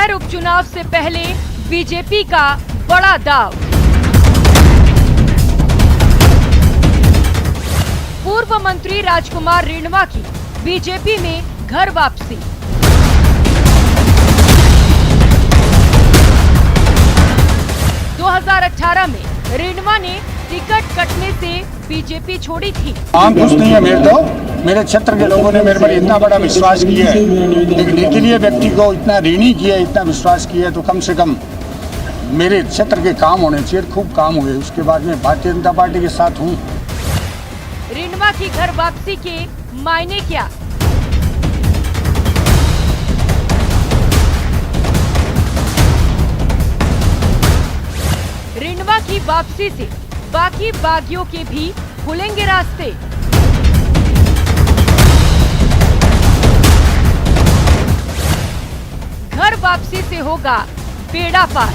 शहर उपचुनाव से पहले बीजेपी का बड़ा दाव। पूर्व मंत्री राजकुमार रेणवा की बीजेपी में घर वापसी। (2018) में रेणवा ने टिकट कटने से बीजेपी छोड़ी थी। काम कुछ नहीं है मेरे क्षेत्र के लोगों ने मेरे पर इतना बड़ा विश्वास किया है, एक निर्दलीय व्यक्ति को इतना ऋणी किया, इतना विश्वास किया है, तो कम से कम मेरे क्षेत्र के काम होने चाहिए। खूब काम हुए, उसके बाद में भारतीय जनता पार्टी के साथ हूँ। रेणवा की घर वापसी के मायने क्या? रेणवा की वापसी से बाकी बागियों के भी खुलेंगे रास्ते। घर वापसी से होगा बेड़ा पार।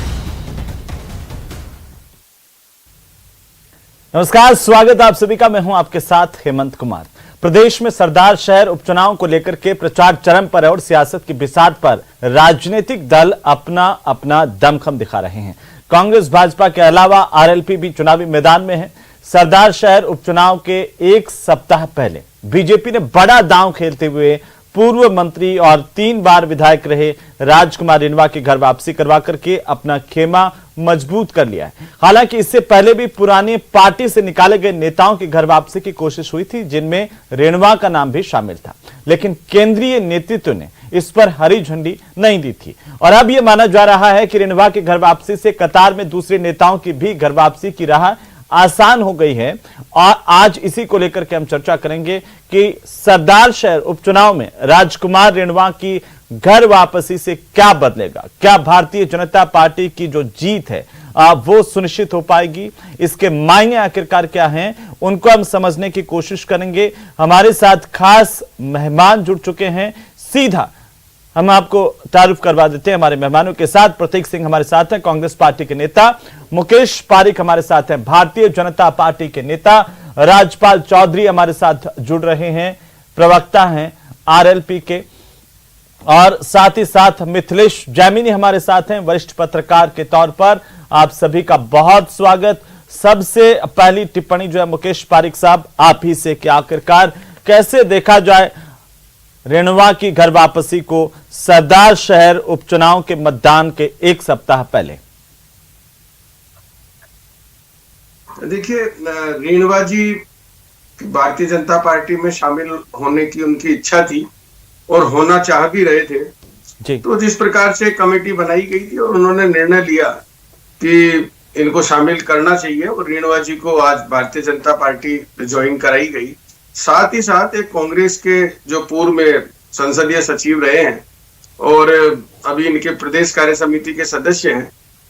नमस्कार, स्वागत आप सभी का। मैं हूं आपके साथ हेमंत कुमार। प्रदेश में सरदार शहर उपचुनाव को लेकर के प्रचार चरम पर है और सियासत की बिसात पर राजनीतिक दल अपना अपना दमखम दिखा रहे हैं। कांग्रेस भाजपा के अलावा आरएलपी भी चुनावी मैदान में है। सरदार शहर उपचुनाव के एक सप्ताह पहले बीजेपी ने बड़ा दांव खेलते हुए पूर्व मंत्री और 3 बार विधायक रहे राजकुमार रेणवा की घर वापसी करवा करके अपना खेमा मजबूत कर लिया है। हालांकि इससे पहले भी पुरानी पार्टी से निकाले गए नेताओं की घर वापसी की कोशिश हुई थी, जिनमें रेणवा का नाम भी शामिल था, लेकिन केंद्रीय नेतृत्व ने इस पर हरी झंडी नहीं दी थी। और अब यह माना जा रहा है कि रेणवा की घर वापसी से कतार में दूसरे नेताओं की भी घर वापसी की राह आसान हो गई है। और आज इसी को लेकर के हम चर्चा करेंगे कि सरदार शहर उपचुनाव में राजकुमार रेणवा की घर वापसी से क्या बदलेगा, क्या भारतीय जनता पार्टी की जो जीत है वो सुनिश्चित हो पाएगी, इसके मायने आखिरकार क्या हैं, उनको हम समझने की कोशिश करेंगे। हमारे साथ खास मेहमान जुड़ चुके हैं। सीधा हम आपको तारुफ करवा देते हैं हमारे मेहमानों के साथ। प्रतीक सिंह हमारे साथ हैं, कांग्रेस पार्टी के नेता। मुकेश पारिक हमारे साथ हैं, भारतीय जनता पार्टी के नेता। राजपाल चौधरी हमारे साथ जुड़ रहे हैं, प्रवक्ता हैं आरएलपी के। और साथ ही साथ मिथिलेश जैमिनी हमारे साथ हैं, वरिष्ठ पत्रकार के तौर पर। आप सभी का बहुत स्वागत। सबसे पहली टिप्पणी जो है मुकेश पारिक साहब आप ही से कि आखिरकार कैसे देखा जाए रेणवा की घर वापसी को सरदार शहर उपचुनाव के मतदान के एक सप्ताह पहले? देखिए, रेणवा जी भारतीय जनता पार्टी में शामिल होने की उनकी इच्छा थी और होना चाह भी रहे थे जी। तो जिस प्रकार से कमेटी बनाई गई थी और उन्होंने निर्णय लिया कि इनको शामिल करना चाहिए और रेणवा जी को आज भारतीय जनता पार्टी ज्वाइन कराई गई। साथ ही साथ एक कांग्रेस के जो पूर्व में संसदीय सचिव रहे हैं और अभी इनके प्रदेश कार्य समिति के सदस्य हैं,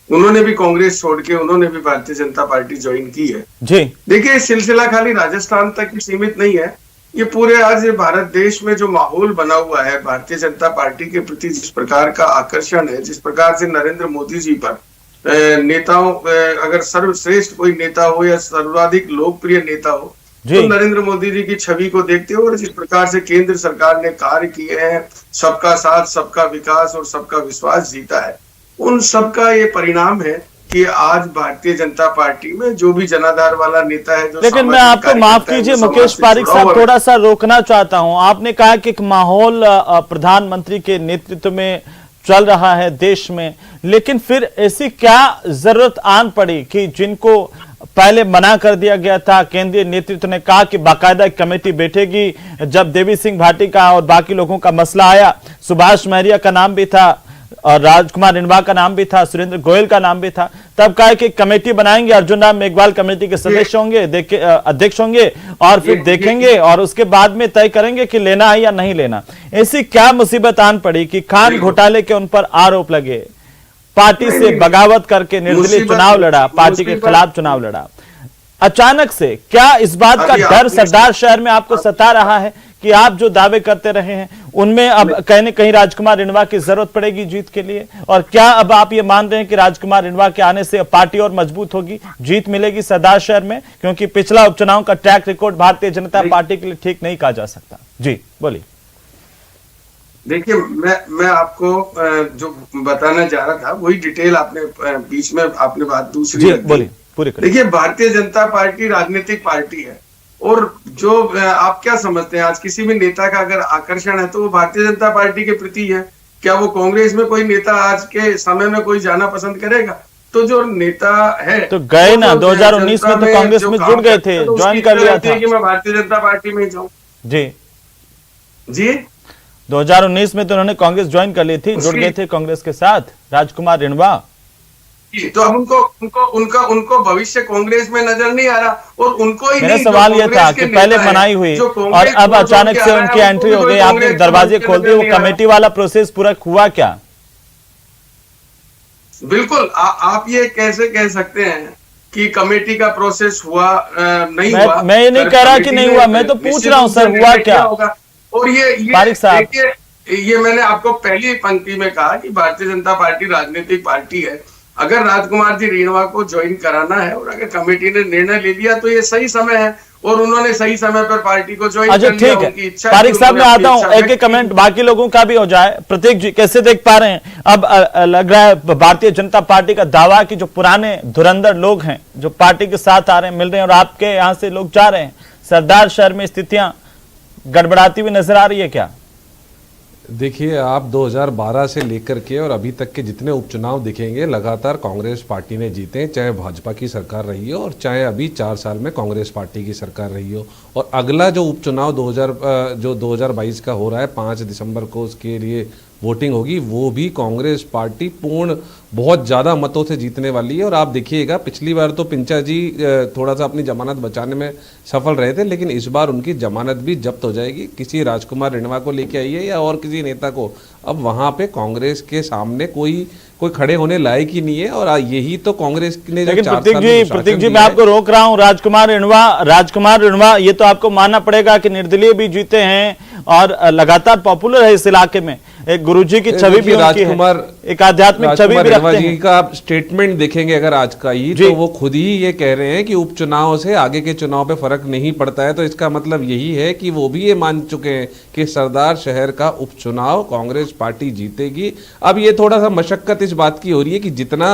उन्होंने भी कांग्रेस छोड़ के उन्होंने भी भारतीय जनता पार्टी ज्वाइन की है जी। देखिए, सिलसिला खाली राजस्थान तक ही सीमित नहीं है, ये पूरे आज भारत देश में जो माहौल बना हुआ है भारतीय जनता पार्टी के प्रति, जिस प्रकार का आकर्षण है, जिस प्रकार से नरेंद्र मोदी जी पर नेताओं, अगर सर्वश्रेष्ठ कोई नेता हो या सर्वाधिक लोकप्रिय नेता हो तो नरेंद्र मोदी जी की छवि को देखते हो और जिस प्रकार से केंद्र सरकार ने कार्य किए हैं, सबका साथ, सबका विकास और सबका विश्वास जीता है, उन सबका ये परिणाम है कि आज भारतीय जनता पार्टी में जो भी जनाधार वाला नेता है, जो लेकिन मैं आपको माफ कीजिए मुकेश पारिक साहब, थोड़ा सा रोकना चाहता हूं। आपने कहा कि एक माहौल प्रधानमंत्री के नेतृत्व में चल रहा है देश में, लेकिन फिर ऐसी क्या जरूरत आन पड़ी कि जिनको पहले मना कर दिया गया था, केंद्रीय नेतृत्व ने कहा कि बाकायदा कमेटी बैठेगी, जब देवी सिंह भाटी का और बाकी लोगों का मसला आया, सुभाष महरिया का नाम भी था और राजकुमार रेणवा का नाम भी था, सुरेंद्र गोयल का नाम भी था, तब कहा कि कमेटी बनाएंगे, अर्जुन राम मेघवाल कमेटी के सदस्य होंगे, अध्यक्ष होंगे और फिर देखेंगे और उसके बाद में तय करेंगे कि लेना है या नहीं लेना। ऐसी क्या मुसीबत आन पड़ी कि खान घोटाले के उन पर आरोप लगे, पार्टी से बगावत करके निर्दलीय चुनाव लड़ा, पार्टी के खिलाफ चुनाव लड़ा। अचानक से क्या इस बात का डर सरदार शहर में आपको सता रहा है कि आप जो दावे करते रहे हैं उनमें अब कहीं न कहीं राजकुमार रेणवा की जरूरत पड़ेगी जीत के लिए? और क्या अब आप ये मान रहे हैं कि राजकुमार रेणवा के आने से पार्टी और मजबूत होगी, जीत मिलेगी सरदार शहर में? क्योंकि पिछला उपचुनाव का track record Bharatiya Janata party के लिए ठीक नहीं कहा जा सकता। जी बोलिए। देखिए, मैं आपको जो बताना चाह रहा था वही डिटेल आपने बीच में आपने बात दूसरी जी रख दी। बोलिए, पूरी करिए। देखिए, भारतीय जनता पार्टी राजनीतिक पार्टी है, और जो आप क्या समझते हैं आज किसी भी नेता का अगर आकर्षण है तो वो भारतीय जनता पार्टी के प्रति है। क्या वो कांग्रेस में कोई नेता आज के समय में कोई जाना पसंद करेगा? तो जो नेता है तो गए ना 2019 में तो कांग्रेस में जुड़ गए थे, ज्वाइन कर लिया था कि मैं भारतीय जनता पार्टी में जाऊं। जी जी 2019 में तो उन्होंने कांग्रेस ज्वाइन कर ली थी, जुड़ गए थे कांग्रेस के साथ राजकुमार रिणवा। तो अब उनको भविष्य कांग्रेस में नजर नहीं आ रहा, और उनको ही मेरा नहीं, सवाल यह था कि पहले मनाई हुई और अब अचानक से उनकी एंट्री हो गई, आपने दरवाजे खोल दिए, वो कमेटी वाला प्रोसेस पूरा हुआ क्या? बिल्कुल, आप ये कैसे कह सकते हैं कि कमेटी का प्रोसेस हुआ नहीं हुआ? मैं ये नहीं कह रहा कि नहीं हुआ, मैं तो पूछ रहा हूं सर, हुआ क्या? और ये देखिए, ये मैंने आपको पहली पंक्ति में कहा कि भारतीय जनता पार्टी राजनीतिक पार्टी है। अगर राजकुमार जी रिणवा को ज्वाइन कराना है और अगर कमेटी ने निर्णय ले लिया तो ये सही समय है, और उन्होंने सही समय पर पार्टी को ज्वाइन कर लिया। ठीक है, तारिक साहब मैं आता हूं, एक कमेंट बाकी लोगों का भी हो जाए। प्रतीक जी कैसे देख पा रहे हैं? अब लग रहा है भारतीय जनता पार्टी का दावा कि जो पुराने धुरंधर लोग हैं जो पार्टी के साथ आ रहे हैं, मिल रहे हैं, और आपके यहां से लोग जा रहे हैं, सरदार शहर में स्थितियां गड़बड़ाती हुई नजर आ रही है क्या? देखिए, आप 2012 से लेकर के और अभी तक के जितने उपचुनाव दिखेंगे लगातार कांग्रेस पार्टी ने जीते, चाहे भाजपा की सरकार रही हो और चाहे अभी 4 साल में कांग्रेस पार्टी की सरकार रही हो। और अगला जो उपचुनाव 2022 का हो रहा है 5 दिसंबर को, उसके लिए वोटिंग होगी, वो भी कांग्रेस पार्टी पूर्ण बहुत ज़्यादा मतों से जीतने वाली है। और आप देखिएगा, पिछली बार तो पिंचा जी थोड़ा सा अपनी जमानत बचाने में सफल रहे थे, लेकिन इस बार उनकी जमानत भी जब्त हो जाएगी। किसी राजकुमार रिणवा को लेके आइए या और किसी नेता को, अब वहाँ पे कांग्रेस के सामने कोई खड़े होने लायक ही नहीं है। और यही तो कांग्रेस ने, लेकिन प्रतीक जी मैं आपको रोक रहा हूँ, राजकुमार रिणवा ये तो आपको मानना पड़ेगा कि निर्दलीय भी जीते हैं और लगातार पॉपुलर है इस इलाके में, एक गुरुजी की छवि भी उनकी है, एक आध्यात्मिक छवि भी रखते हैं। का आप स्टेटमेंट देखेंगे अगर आज का ही, तो वो खुद ही ये कह रहे हैं कि उपचुनाव से आगे के चुनाव पे फर्क नहीं पड़ता है। तो इसका मतलब यही है कि वो भी ये मान चुके हैं कि सरदार शहर का उपचुनाव कांग्रेस पार्टी जीतेगी। अब ये थोड़ा सा मशक्कत इस बात की हो रही है कि जितना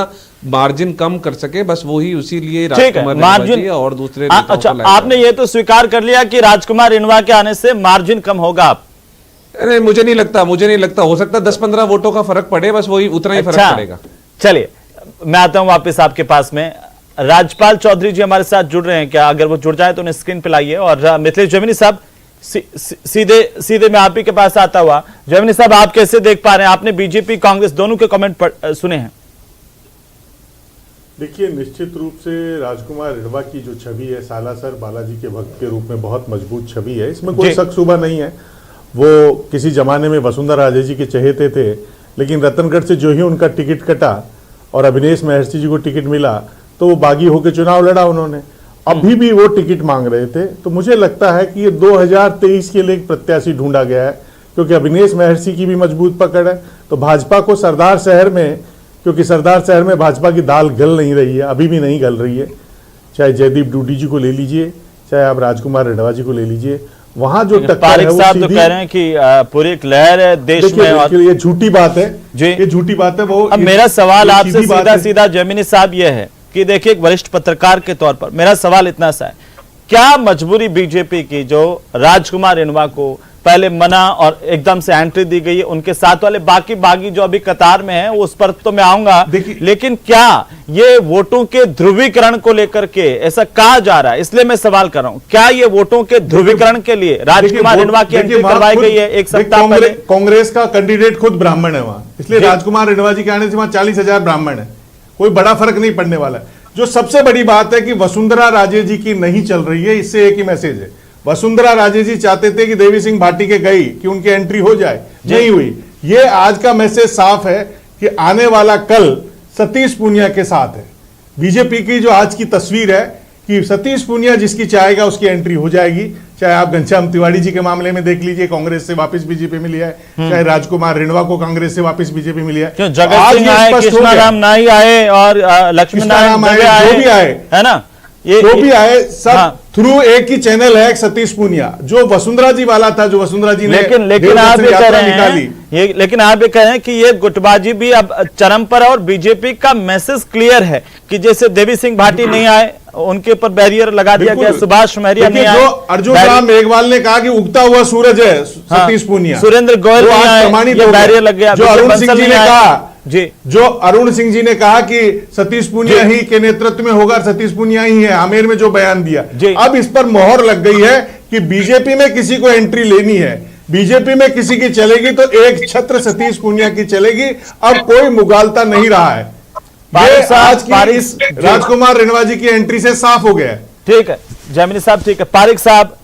मार्जिन कम कर सके, बस वही उसी लिए राजकुमार मार्जिन और दूसरे अच्छा, आपने ये तो स्वीकार कर लिया कि राजकुमार रिणवा के आने से मार्जिन कम होगा। अरे मुझे नहीं लगता, हो सकता है 10-15 वोटों का फर्क पड़े, बस वही उतना ही फर्क पड़ेगा। चलिए मैं आता हूं वापस आपके पास में। राजपाल चौधरी जी हमारे साथ जुड़ रहे हैं क्या? अगर वो जुड़ जाए तो उन्हें स्क्रीन पे लाइए। और मिथिलेश जैमिनी साहब सीधे मैं आप ही के पास आता हुआ, जैमिनी साहब आप कैसे देख पा रहे हैं? आपने बीजेपी कांग्रेस दोनों के कमेंट सुने हैं। देखिए, निश्चित रूप से राजकुमार रिणवा की जो छवि है सालासर बालाजी के भक्त के रूप में बहुत मजबूत छवि है, इसमें कोई शक शुबा नहीं है। वो किसी जमाने में वसुंधरा राजे जी के चहेते थे, लेकिन रतनगढ़ से जो ही उनका टिकट कटा और अभिनेश महर्षि जी को टिकट मिला तो वो बागी होकर चुनाव लड़ा उन्होंने। अभी भी वो टिकट मांग रहे थे, तो मुझे लगता है कि ये 2023 के लिए एक प्रत्याशी ढूंढा गया है, क्योंकि अभिनेश महर्षि की भी मजबूत पकड़ है। तो भाजपा को सरदार शहर में, क्योंकि सरदार शहर में भाजपा की दाल गल नहीं रही है, अभी भी नहीं गल रही है, चाहे जयदीप डूडी जी को ले लीजिए, चाहे आप राजकुमार रिणवा जी को ले लीजिए, वहां जो टक्कर है वो साहब तो कह रहे हैं कि पूरी एक लहर है देश में। और ये झूठी बात है जी, ये झूठी बात है। वो अब मेरा सवाल आपसे सीधा जैमिनी साहब ये है कि देखिए, एक वरिष्ठ पत्रकार के तौर पर मेरा सवाल इतना सा है, क्या मजबूरी बीजेपी की जो राजकुमार रिणवा को पहले मना और एकदम से एंट्री दी गई है, उनके साथ वाले बागी जो अभी कतार में हैं, उस पर तो मैं आऊंगा, लेकिन क्या ये वोटों के ध्रुवीकरण को लेकर के ऐसा कहा जा रहा है? इसलिए मैं सवाल कर रहा हूं, क्या ये वोटों के ध्रुवीकरण के लिए राजकुमार रिणवा की एंट्री करवाई गई है? एक सप्ताह पहले कांग्रेस का कैंडिडेट खुद ब्राह्मण है वहां, इसलिए राजकुमार रिणवा जी के आने से वहां 40,000 ब्राह्मण है, कोई बड़ा फर्क नहीं पड़ने वाला है। जो सबसे बड़ी बात है कि वसुंधरा राजे जी की नहीं चल रही है, इससे एक ही मैसेज है, वसुंधरा राजे जी चाहते थे कि देवी सिंह भाटी के गई कि उनकी एंट्री हो जाए, नहीं हुई। ये आज का मैसेज साफ है कि आने वाला कल सतीश पूनिया के साथ है। बीजेपी की जो आज की तस्वीर है कि सतीश पूनिया जिसकी चाहेगा उसकी एंट्री हो जाएगी, चाहे आप घनश्याम तिवारी जी के मामले में देख लीजिए, कांग्रेस से वापस बीजेपी में लिया है, चाहे राजकुमार रिणवा को कांग्रेस से वापस बीजेपी में लिया है। जगत सिंह आए, कृष्णाराम नाई आए और लक्ष्मीनारायण जो भी आए, है ना, जो भी आए सब थ्रू एक ही चैनल है, सतीश पूनिया जो वसुंधरा जी वाला था, जो वसुंधरा जी ने लेकिन आप ये कह रहे हैं ये, लेकिन आप ये कह रहे हैं कि ये गुटबाजी भी अब चरम पर है और बीजेपी का मैसेज क्लियर है कि जैसे देवी सिंह भाटी नहीं आए, उनके ऊपर बैरियर लगा दिया गया, सुभाष महरिया नहीं आए, जो अर्जुन राम मेघवाल ने कहा कि उगता हुआ सूरज है सतीश पूनिया, सुरेंद्र गोयल नहीं आए, ये बैरियर लग गया। जो अरुण सिंह जी ने कहा जी, जो अरुण सिंह जी ने कहा कि सतीश पूनिया ही के नेतृत्व में होगा, सतीश पूनिया ही है, आमेर में जो बयान दिया, अब इस पर मोहर लग गई है कि बीजेपी में किसी को एंट्री लेनी है, बीजेपी में किसी की चलेगी तो एक छत्र सतीश पूनिया की चलेगी। अब कोई मुगालता नहीं रहा है, ये आज की इस राजकुमार रिणवा जी की एंट्री से साफ हो गया है। ठीक है जैमिनी साहब, ठीक है। पारिक साहब,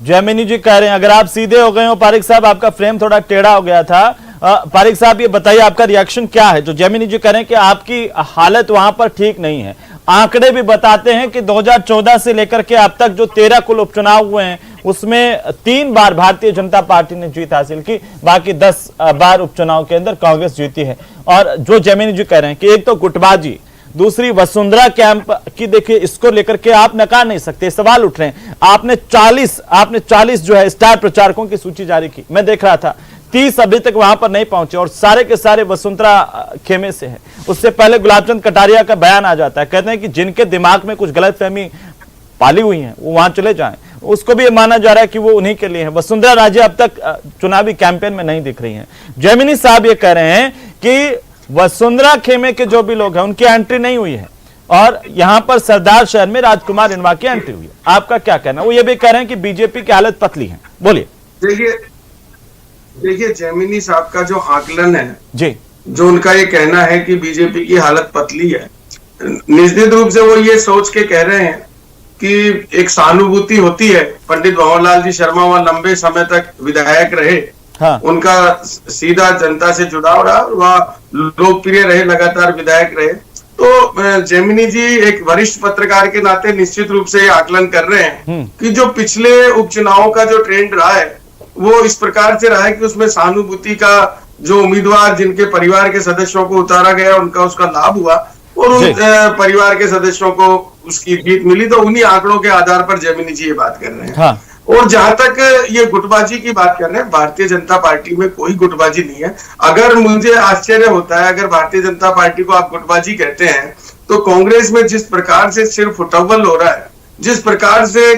जैमिनी जी कह रहे हैं अगर आप सीधे हो गए हो पारिक साहब, आपका फ्रेम थोड़ा टेढ़ा हो गया था। पारिक साहब ये बताइए आपका रिएक्शन क्या है? जो जैमिनी जी कह रहे हैं कि आपकी हालत वहां पर ठीक नहीं है, आंकड़े भी बताते हैं कि 2014 से लेकर के अब तक जो 13 कुल उपचुनाव हुए हैं उसमें 3 बार भारतीय जनता पार्टी ने जीत हासिल की, बाकी 10 बार उपचुनाव के अंदर कांग्रेस जीती है। और जो जैमिनी जी कह रहे हैं कि एक तो गुटबाजी, दूसरी वसुंधरा कैंप की, देखिए इसको लेकर के आप नकार नहीं सकते, सवाल उठ रहे हैं। आपने 40 जो है स्टार प्रचारकों की सूची जारी की, मैं देख रहा था 30 अभी तक वहां पर नहीं पहुंचे और सारे के सारे वसुंधरा खेमे से है। उससे पहले गुलाबचंद कटारिया का बयान आ जाता है, कहते हैं कि जिनके दिमाग में कुछ गलतफहमी पाली हुई है वो वहां चले जाएं। उसको भी माना जा रहा है कि वो उन्हीं के लिए है। वसुंधरा राजे अब तक चुनावी कैंपेन में नहीं दिख रही हैं। जैमिनी साहब ये कह रहे हैं कि वसुंधरा खेमे के जो भी लोग हैं उनकी एंट्री नहीं हुई है और यहां पर सरदार शहर में राजकुमार रिणवा की एंट्री हुई है। आपका क्या कहना? वो ये भी कह रहे हैं कि बीजेपी की हालत पतली है। बोलिए। देखिए जैमिनी साहब का जो आकलन है जी, जो उनका ये कहना है कि बीजेपी की हालत पतली है, निश्चित रूप से वो ये सोच के कह रहे हैं कि एक सहानुभूति होती है। पंडित भंवरलाल जी शर्मा वहां लंबे समय तक विधायक रहे, हाँ। उनका सीधा जनता से जुड़ाव रहा, वह लोकप्रिय रहे, लगातार विधायक रहे। तो जैमिनी जी एक वरिष्ठ पत्रकार के नाते निश्चित रूप से आकलन कर रहे हैं कि जो पिछले उपचुनावों का जो ट्रेंड रहा है वो इस प्रकार से रहा है कि उसमें सहानुभूति का जो उम्मीदवार जिनके परिवार के सदस्यों को उतारा गया उनका उसका लाभ हुआ और उन परिवार के सदस्यों को उसकी जीत मिली। तो उन्हीं आंकड़ों के आधार पर जैमिनी जी ये बात कर रहे हैं। हाँ। और जहां तक ये गुटबाजी की बात कर रहे हैं, भारतीय जनता पार्टी में कोई गुटबाजी नहीं है। अगर मुझे आश्चर्य होता है, अगर भारतीय जनता पार्टी को आप गुटबाजी कहते हैं तो कांग्रेस में जिस प्रकार से सिर्फ फुटबॉल हो रहा है, जिस प्रकार से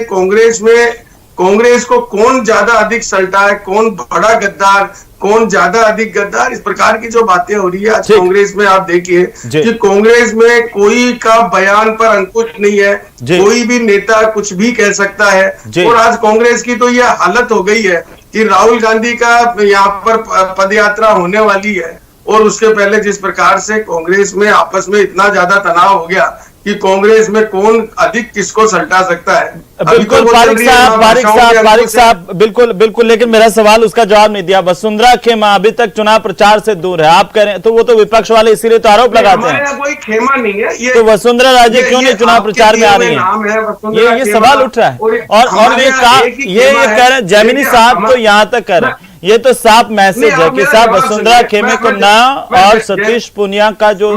कांग्रेस को कौन ज्यादा अधिक सल्टा है, कौन बड़ा गद्दार, कौन ज्यादा अधिक गद्दार, इस प्रकार की जो बातें हो रही है आज कांग्रेस में, आप देखिए कि कांग्रेस में कोई का बयान पर अंकुश नहीं है, कोई भी नेता कुछ भी कह सकता है। और आज कांग्रेस की तो यह हालत हो गई है कि राहुल गांधी का यहाँ पर पदयात्रा होने वाली है और उसके पहले जिस प्रकार से कांग्रेस में आपस में इतना ज्यादा तनाव हो गया कि कांग्रेस में कौन अधिक किसको सल्टा सकता है। बिल्कुल पारिक साहब बिल्कुल, लेकिन मेरा सवाल उसका जवाब नहीं दिया। वसुंधरा खेमा अभी तक चुनाव प्रचार से दूर है, आप कह रहे हैं, तो वो तो विपक्ष वाले इसीलिए तो आरोप लगाते हैं। कोई खेमा नहीं है ये, तो वसुंधरा राजे क्यों नहीं चुनाव प्रचार में आ रही है? ये सवाल उठ रहा है। और ये कह रहे हैं जैमिनी साहब तो यहाँ तक कह रहे हैं, ये तो साफ मैसेज है कि साहब वसुंधरा खेमे को ना और सतीश पूनिया का जो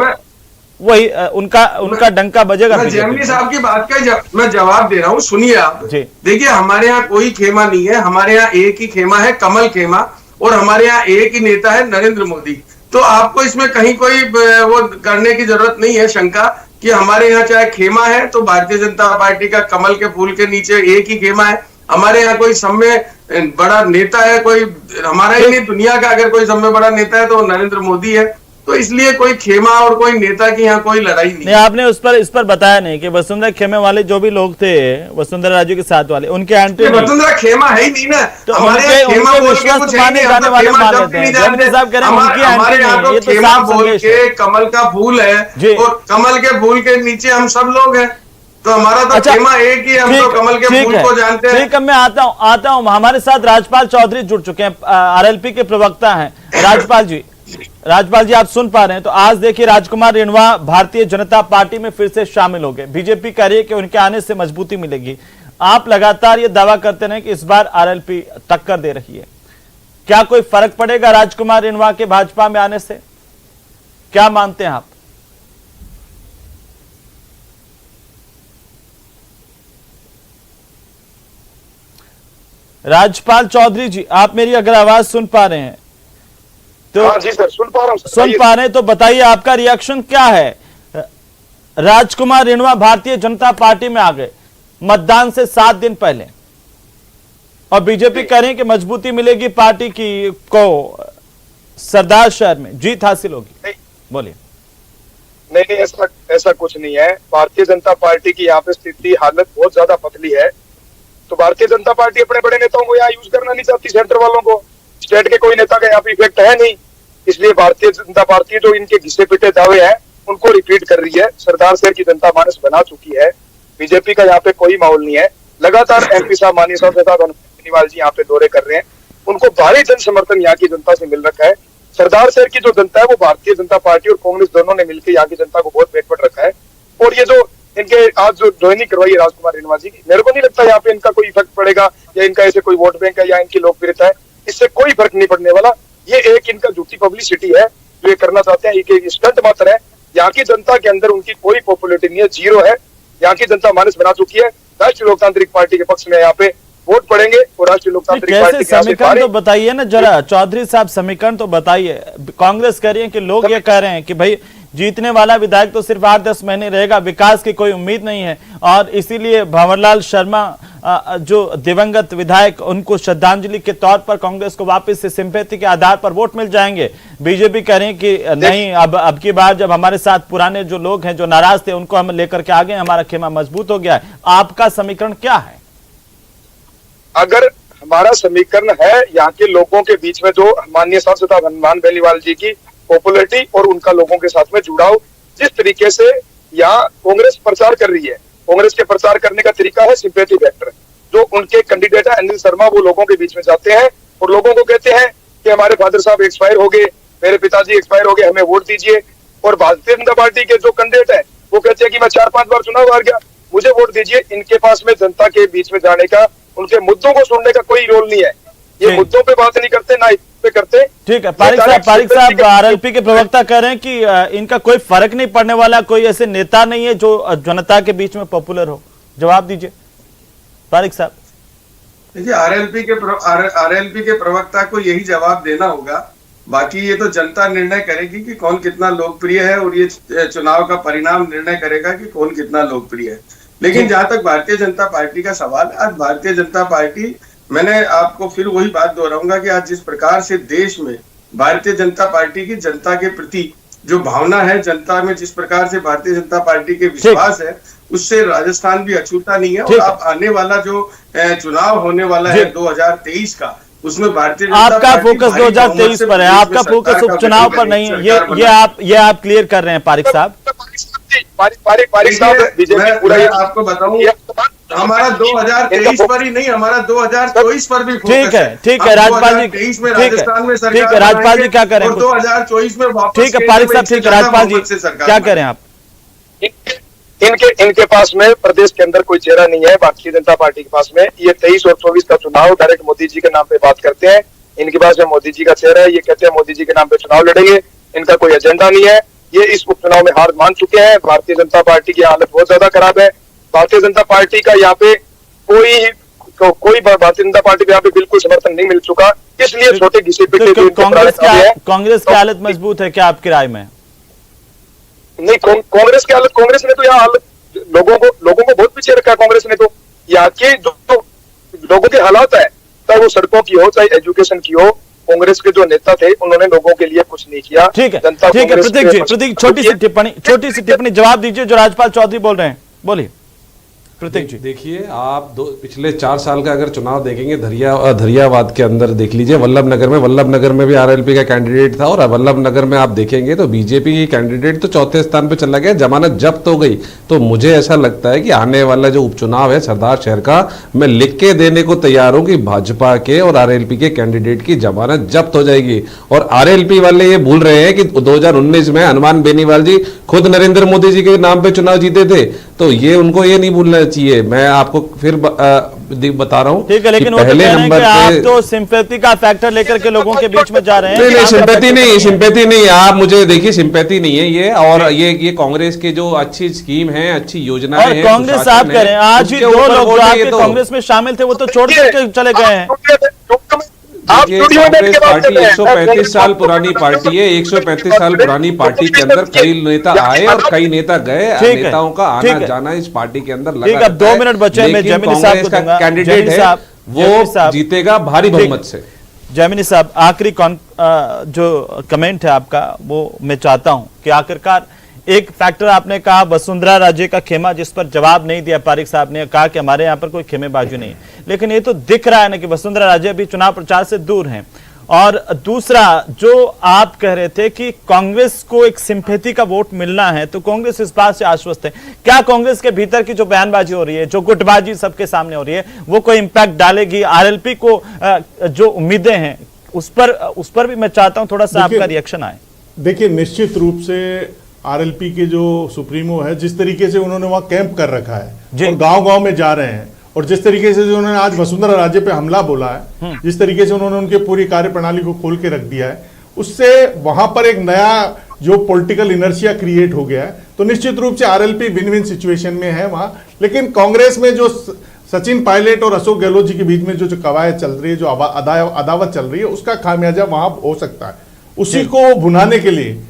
वही उनका डंका बजेगा। जैमिनी साहब की बात का मैं जवाब दे रहा हूँ, सुनिए आप। देखिए हमारे यहाँ कोई खेमा नहीं है, हमारे यहाँ एक ही खेमा है, कमल खेमा, और हमारे यहाँ एक ही नेता है नरेंद्र मोदी। तो आपको इसमें कहीं कोई वो करने की जरूरत नहीं है शंका कि हमारे यहाँ चाहे खेमा है तो भारतीय जनता पार्टी का कमल के फूल के नीचे एक ही खेमा है। हमारे यहाँ कोई सब में बड़ा नेता है, कोई हमारा ही नहीं दुनिया का अगर कोई सब में बड़ा नेता है तो नरेंद्र मोदी है। तो इसलिए कोई खेमा और कोई नेता की यहाँ कोई लड़ाई नहीं। आपने इस पर बताया नहीं कि वसुंधरा खेमे वाले जो भी लोग थे, वसुंधरा राजे के साथ वाले, उनके एंट्री वसुंधरा खेमा है ही नहीं ना। तो उनके विश्वास माने जाने वाले मान लेते हैं। जैमिनी साहब कह रहे हैं उनकी एंट्री नहीं, ये तो साफ संदेश है। कमल का फूल है और कमल के फूल के नीचे हम सब लोग हैं, तो हमारा तो खेमा एक ही, हम तो कमल के फूल को जानते हैं। ठीक है, मैं आता हूँ। हमारे साथ राजपाल चौधरी जुड़ चुके हैं, आरएलपी के प्रवक्ता हैं। राजपाल जी आप सुन पा रहे हैं? तो आज देखिए राजकुमार रिणवा भारतीय जनता पार्टी में फिर से शामिल हो गए। बीजेपी कह रही है कि उनके आने से मजबूती मिलेगी। आप लगातार ये दावा करते रहे कि इस बार आरएलपी टक्कर दे रही है, क्या कोई फर्क पड़ेगा राजकुमार रिणवा के भाजपा में आने से? क्या मानते हैं आप? राजपाल चौधरी जी, आप मेरी अगर आवाज सुन पा रहे हैं तो? हाँ जी सर, सुन पा रहा हूँ। सुन पा रहे हैं तो बताइए आपका रिएक्शन क्या है? राजकुमार रिणवा भारतीय जनता पार्टी में आ गए मतदान से 7 दिन पहले, और बीजेपी कह रही है कि मजबूती मिलेगी पार्टी की को, सरदार शहर में जीत हासिल होगी। बोलिए। नहीं, ऐसा कुछ नहीं है। भारतीय जनता पार्टी की यहाँ पे स्थिति, हालत बहुत ज्यादा पतली है। तो भारतीय जनता पार्टी अपने बड़े नेताओं को यहाँ यूज करना नहीं चाहती, सेंटर वालों को। स्टेट के कोई नेता का यहाँ पे इफेक्ट है नहीं, इसलिए भारतीय जनता पार्टी जो इनके घिसे पिटे दावे हैं उनको रिपीट कर रही है। सरदार शहर की जनता मानस बना चुकी है। बीजेपी का यहाँ पे कोई माहौल नहीं है। लगातार एमपी साहब, माननीय सांसद बेनीवाल जी यहाँ पे दौरे कर रहे हैं। उनको भारी जन समर्थन यहाँ की जनता से मिल रखा है। सरदार शहर की जो जनता है वो भारतीय जनता पार्टी और कांग्रेस दोनों ने मिलकर यहाँ की जनता को बहुत बैकवर्ड रखा है। और ये जो इनके आज जो ज्वाइनिंग करवाई है राजकुमार रिणवा जी की, मेरे को नहीं लगता यहाँ पे इनका कोई इफेक्ट पड़ेगा, या इनका ऐसे कोई वोट बैंक है, या इनकी लोकप्रियता है, इससे कोई फर्क नहीं पड़ने वाला। ये एक इनका झूठी पब्लिसिटी है जो ये करना चाहते हैं। ये स्टंट मात्र है। यहाँ की जनता के अंदर उनकी कोई पॉपुलरिटी नहीं है, जीरो है। यहाँ की जनता मानस बना चुकी है। राष्ट्रीय लोकतांत्रिक पार्टी के पक्ष में यहाँ पे वोट पड़ेंगे और राष्ट्रीय लोकतांत्रिक पार्टी के समीकरण तो बताइए ना जरा, चौधरी साहब समीकरण तो बताइए। कांग्रेस कह रही है कि लोग ये कह रहे हैं कि भाई जीतने वाला विधायक तो सिर्फ 8-10 महीने रहेगा, विकास की कोई उम्मीद नहीं है, और इसीलिए भंवरलाल शर्मा जो दिवंगत विधायक, उनको श्रद्धांजलि के तौर पर कांग्रेस को वापस से सिंपैथी के आधार पर वोट मिल जाएंगे। बीजेपी कह रही है कि नहीं, अब की बार जब हमारे साथ पुराने जो लोग हैं जो नाराज थे उनको हम लेकर के आ गए, हमारा खेमा मजबूत हो गया है। आपका समीकरण क्या है? अगर हमारा समीकरण है यहाँ के लोगों के बीच में जो माननीय सांसद हनुमान बेनीवाल जी की पॉपुलरिटी और उनका लोगों के साथ में जुड़ाव, जिस तरीके से यहाँ कांग्रेस प्रचार कर रही है, कांग्रेस के प्रचार करने का तरीका है सिंपैथी फैक्टर। जो उनके कैंडिडेट है अनिल शर्मा, वो लोगों के बीच में जाते हैं और लोगों को कहते हैं कि हमारे फादर साहब एक्सपायर हो गए, मेरे पिताजी एक्सपायर हो गए, हमें वोट दीजिए। और भारतीय जनता पार्टी के जो कैंडिडेट है वो कहते हैं कि मैं 4-5 बार चुनाव हार गया, मुझे वोट दीजिए। इनके पास में जनता के बीच में जाने का, उनके मुद्दों को सुनने का कोई रोल नहीं है। ये मुद्दों पे बात नहीं करते, ना इस पे करते। ठीक है, पारिक साहब आरएलपी के प्रवक्ता कह रहे हैं कि इनका कोई फर्क नहीं पड़ने वाला, कोई ऐसे नेता नहीं है जो जनता के बीच में पॉपुलर हो। जवाब दीजिए पारिक साहब। देखिए, आरएलपी के प्रवक्ता को यही जवाब देना होगा। बाकी ये तो जनता निर्णय करेगी कि कौन कितना लोकप्रिय है, और ये चुनाव का परिणाम निर्णय करेगा कि कौन कितना लोकप्रिय है। लेकिन जहां तक भारतीय जनता पार्टी का सवाल, आज भारतीय जनता पार्टी, मैंने आपको फिर वही बात दोहराऊंगा कि आज जिस प्रकार से देश में भारतीय जनता पार्टी की जनता के प्रति जो भावना है, जनता में जिस प्रकार से भारतीय जनता पार्टी के विश्वास है, उससे राजस्थान भी अछूता नहीं है। और आप आने वाला जो चुनाव होने वाला है 2023 का, उसमें भारतीय जनता आपका पार्टी फोकस 2023 पर है, आपका फोकस उपचुनाव पर नहीं है। ये आप क्लियर कर रहे हैं पारिक साहब। मैं आपको बताऊं, हमारा 2023 पर ही नहीं, हमारा 2024 पर भी फोकस है। ठीक है राजपाल जी, 2023 में राजस्थान में सरकार, ठीक है राजपाल जी क्या करें, 2024 में वापस, ठीक है पारिक साहब, ठीक है राजपाल जी क्या करें आप? इनके पास में प्रदेश के अंदर कोई चेहरा नहीं है भारतीय जनता पार्टी के पास में। ये 23 और 24 का चुनाव डायरेक्ट मोदी जी के नाम पे बात करते हैं। इनके पास में मोदी जी का चेहरा है, ये कहते हैं मोदी जी के नाम पे चुनाव लड़ेंगे। इनका कोई एजेंडा नहीं है। ये इस उपचुनाव में हार मान चुके हैं। भारतीय जनता पार्टी की हालत बहुत ज्यादा खराब है। भारतीय जनता पार्टी का यहाँ पे कोई भारतीय जनता पार्टी पे यहाँ पे बिल्कुल समर्थन नहीं मिल चुका। इसलिए छोटे घिसे पिटे कांग्रेस की हालत मजबूत है क्या आपकी राय में? नहीं, कांग्रेस की हालत, कांग्रेस ने तो यहाँ हालत लोगों को बहुत पीछे रखा है। कांग्रेस ने तो यहाँ के जो लोगों के हालात है, चाहे वो सड़कों की हो, चाहे एजुकेशन की हो, कांग्रेस के जो नेता थे उन्होंने लोगों के लिए कुछ नहीं किया। ठीक है प्रतीक, छोटी सी टिप्पणी जवाब दीजिए जो राजपाल चौधरी बोल रहे हैं, बोलिए प्रतीक जी। देखिए, आप पिछले 4 साल का अगर चुनाव देखेंगे धरियावाद के अंदर देख लीजिए, वल्लभनगर में भी आरएलपी का कैंडिडेट था, और वल्लभनगर में आप देखेंगे तो बीजेपी की कैंडिडेट तो 4थे स्थान पे चला गया, जमानत जब्त हो गई। तो मुझे ऐसा लगता है कि आने वाला जो उपचुनाव है सरदार शहर का, मैं लिख के देने को तैयार हूं कि भाजपा के और आरएलपी के कैंडिडेट की जमानत जब्त हो जाएगी। और आरएलपी वाले ये भूल रहे हैं कि 2019 में हनुमान बेनीवाल जी खुद नरेंद्र मोदी जी के नाम पे चुनाव जीते थे, तो ये उनको ये नहीं भूलना चाहिए। मैं आपको फिर बता रहा हूँ। ठीक है, लेकिन वो तो पहले कह रहे हैं नंबर कि आप पे तो सिंपैथी का फैक्टर लेकर के लोगों के बीच में जा रहे हैं। नहीं, सिंपैथी नहीं, आप मुझे देखिए, सिंपैथी नहीं है ये। और ये कांग्रेस के जो अच्छी स्कीम है, अच्छी योजनाएं हैं, कांग्रेस आप कह रहे हैं, आज ही 2 लोग जो आपके कांग्रेस में शामिल थे वो तो छोड़ करके चले गए हैं। देखिए, कांग्रेस पार्टी 135 साल पुरानी पार्टी है। 135 साल पुरानी पार्टी के अंदर कई नेता आए और कई नेता गए। नेताओं का आना जाना इस पार्टी के अंदर लगा रहता है। 2 मिनट बचे हैं, मैं जैमिनी साहब को दूंगा। कैंडिडेट है वो जीतेगा भारी बहुमत से। जैमिनी साहब, आखिरी जो कमेंट है आपका वो मैं चाहता हूं कि आखिरकार एक फैक्टर आपने कहा वसुंधरा राजे का खेमा, जिस पर जवाब नहीं दिया पारिक साहब ने, कहा कि हमारे यहाँ पर कोई खेमेबाजी नहीं, लेकिन ये तो दिख रहा है ना कि वसुंधरा राजे अभी चुनाव प्रचार से दूर हैं। और दूसरा जो आप कह रहे थे कि कांग्रेस को एक सिंपैथी का वोट मिलना है, तो कांग्रेस इस बात से आश्वस्त है। क्या कांग्रेस के भीतर की जो बयानबाजी हो रही है, जो गुटबाजी सबके सामने हो रही है, वो कोई इंपैक्ट डालेगी आरएलपी को? जो उम्मीदें हैं उस पर भी मैं चाहता हूं थोड़ा सा आपका रिएक्शन आए। देखिए, निश्चित रूप से आरएलपी के जो सुप्रीमो है, जिस तरीके से उन्होंने वहां कैंप कर रखा है और गांव-गांव में जा रहे हैं, और जिस तरीके से जो उन्होंने आज वसुंधरा राजे पे हमला बोला है, जिस तरीके से उन्होंने उनके पूरी कार्यप्रणाली को खोल के रख दिया है, उससे वहां पर एक नया जो पॉलिटिकल इनर्शिया क्रिएट हो गया है। तो निश्चित रूप से आरएलपी विन विन सिचुएशन में है वहां। लेकिन कांग्रेस में जो सचिन पायलट और अशोक गहलोत जी के बीच में जो कवायद चल रही है, जो अदावत चल रही है, उसका खामियाजा वहां हो सकता है। उसी को भुनाने के लिए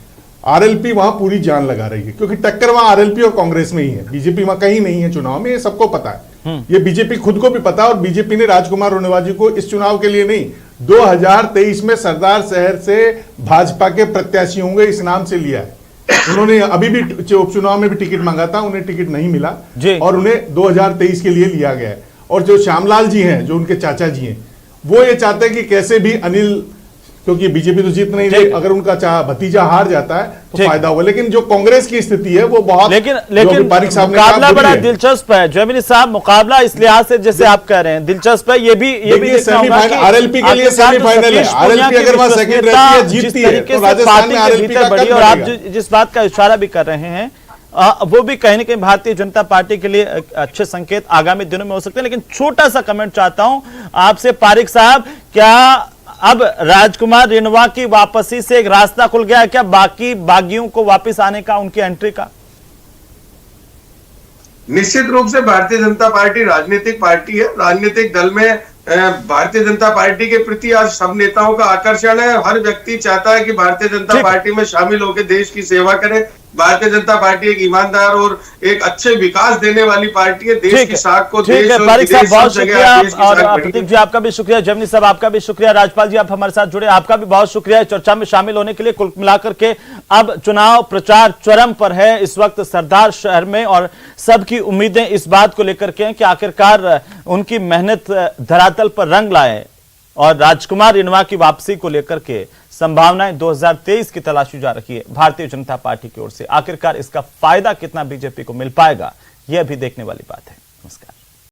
आरएलपी वहां पूरी जान लगा रही है, क्योंकि टक्कर वहां आरएलपी और कांग्रेस में ही है। बीजेपी वहां कहीं नहीं है चुनाव में, ये सबको पता है। ये बीजेपी खुद को भी पता है, और बीजेपी ने राजकुमार रोनेवाल जी को इस चुनाव के लिए नहीं, 2023 में सरदार शहर से भाजपा के प्रत्याशी होंगे इस नाम से लिया है। उन्होंने अभी भी उपचुनाव में भी टिकट मांगा था, उन्हें टिकट नहीं मिला और उन्हें 2023 के लिए लिया गया है। और जो श्यामलाल जी हैं, जो उनके चाचा जी हैं, वो ये चाहते हैं कि कैसे भी अनिल, क्योंकि बीजेपी तो जीत नहीं रही, अगर उनका भतीजा हार जाता है तो फायदा होगा। लेकिन जो कांग्रेस की स्थिति है वो बहुत, लेकिन मुकाबला बड़ा दिलचस्प है जैमिनी साहब। मुकाबला इस लिहाज से जैसे आप कह रहे हैं दिलचस्प है, ये भी आरएलपी के लिए सेमीफाइनल है। आरएलपी अगर वहां सेकंड रहती है, जीतती है, तो राजस्थान में आरएलपी का कद और आप बढ़ेगा। जिस बात का इशारा भी कर रहे हैं वो भी कहीं ना कहीं भारतीय जनता पार्टी के लिए अच्छे संकेत आगामी दिनों में हो सकते हैं। लेकिन छोटा सा कमेंट चाहता हूं आपसे पारिक साहब, क्या अब राजकुमार रिणवा की वापसी से एक रास्ता खुल गया है क्या बाकी बागियों को वापस आने का, उनकी एंट्री का? निश्चित रूप से भारतीय जनता पार्टी राजनीतिक पार्टी है। राजनीतिक दल में भारतीय जनता पार्टी के प्रति आज सब नेताओं का आकर्षण है। हर व्यक्ति चाहता है कि भारतीय जनता पार्टी में शामिल होकर देश की सेवा करे। भारतीय जनता पार्टी एक ईमानदार और एक अच्छे विकास देने वाली पार्टी है। देश की साख को देश और पारिक साहब बहुत शुक्रिया, और और प्रतीक जी आपका भी शुक्रिया, जैमिनी साहब आपका भी शुक्रिया, राजपाल जी आप हमारे साथ जुड़े, आपका भी बहुत शुक्रिया चर्चा में शामिल होने के लिए। कुल मिलाकर के अब चुनाव प्रचार चरम पर है इस वक्त सरदार शहर में, और सबकी उम्मीदें इस बात को लेकर के हैं कि आखिरकार उनकी मेहनत धरातल पर रंग लाए, और राजकुमार रिणवा की वापसी को लेकर के संभावनाएं 2023 की तलाशी जा रही है भारतीय जनता पार्टी की ओर से। आखिरकार इसका फायदा कितना बीजेपी को मिल पाएगा, यह भी देखने वाली बात है। नमस्कार।